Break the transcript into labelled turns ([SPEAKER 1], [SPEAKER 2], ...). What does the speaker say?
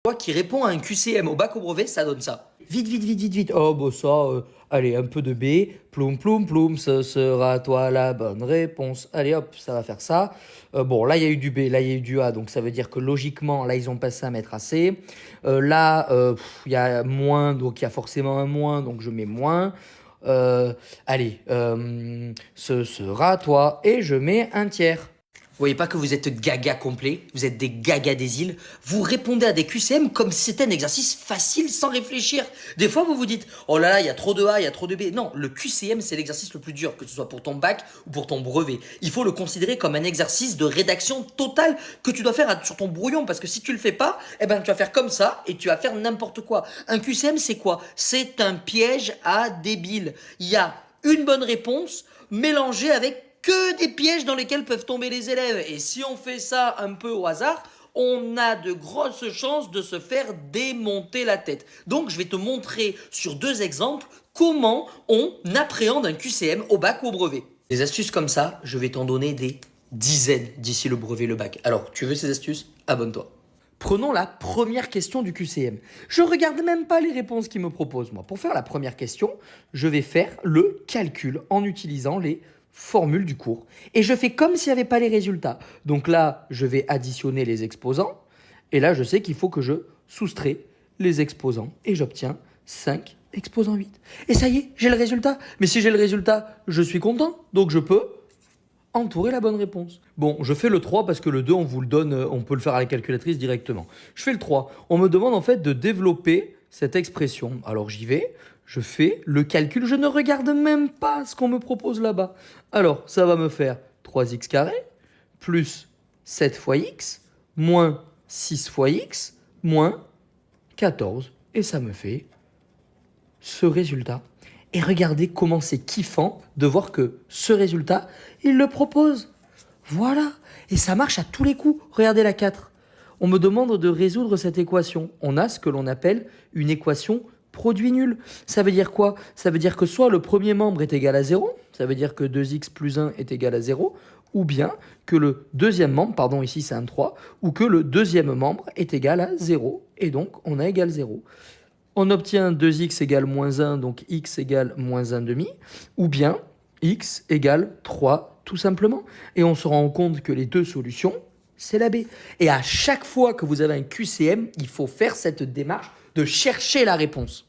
[SPEAKER 1] Toi qui réponds à un QCM au bac au brevet, ça donne ça.
[SPEAKER 2] Vite, vite, vite, vite, vite. Oh, bah ça, allez, un peu de B. Ploum, ploum, ploum, ce sera toi la bonne réponse. Allez, hop, ça va faire ça. Bon, là, il y a eu du B, là, il y a eu du A. Donc, ça veut dire que logiquement, là, ils ont passé à mettre AC. Là, il y a moins, donc il y a forcément un moins, donc je mets moins. Allez, ce sera toi, et je mets un tiers.
[SPEAKER 1] Vous voyez pas que vous êtes gaga complet, vous êtes des gaga des îles, vous répondez à des QCM comme si c'était un exercice facile sans réfléchir. Des fois vous vous dites, oh là là, il y a trop de A, il y a trop de B. Non, le QCM c'est l'exercice le plus dur, que ce soit pour ton bac ou pour ton brevet. Il faut le considérer comme un exercice de rédaction totale que tu dois faire sur ton brouillon, parce que si tu le fais pas, eh ben tu vas faire comme ça et tu vas faire n'importe quoi. Un QCM c'est quoi? C'est un piège à débile. Il y a une bonne réponse mélangée avec que des pièges dans lesquels peuvent tomber les élèves. Et si on fait ça un peu au hasard, on a de grosses chances de se faire démonter la tête. Donc je vais te montrer sur 2 exemples comment on appréhende un QCM au bac ou au brevet. Des astuces comme ça, je vais t'en donner des dizaines d'ici le brevet et le bac. Alors, tu veux ces astuces? Abonne-toi.
[SPEAKER 2] Prenons la première question du QCM. Je regarde même pas les réponses qu'il me propose. Moi, pour faire la première question, je vais faire le calcul en utilisant les formules du cours. Et je fais comme s'il n'y avait pas les résultats. Donc là, je vais additionner les exposants. Et là, je sais qu'il faut que je soustrais les exposants. Et j'obtiens 5 exposants 8. Et ça y est, j'ai le résultat. Mais si j'ai le résultat, je suis content. Donc je peux entourer la bonne réponse. Bon, je fais le 3 parce que le 2, on vous le donne, on peut le faire à la calculatrice directement. Je fais le 3. On me demande en fait de développer cette expression. Alors j'y vais, je fais le calcul, je ne regarde même pas ce qu'on me propose là-bas. Alors, ça va me faire 3x carré plus 7 fois x moins 6 fois x moins 14. Et ça me fait ce résultat. Et regardez comment c'est kiffant de voir que ce résultat, il le propose. Voilà. Et ça marche à tous les coups. Regardez la 4. On me demande de résoudre cette équation. On a ce que l'on appelle une équation produit nul. Ça veut dire quoi? Ça veut dire que soit le premier membre est égal à 0, ça veut dire que 2x plus 1 est égal à 0, ou bien que le deuxième membre, pardon ici c'est un 3, ou que le deuxième membre est égal à 0, et donc on a égal 0. On obtient 2x égale moins 1, donc x égale moins 1 demi, ou bien x égale 3 tout simplement. Et on se rend compte que les deux solutions, c'est la B. Et à chaque fois que vous avez un QCM, il faut faire cette démarche de chercher la réponse.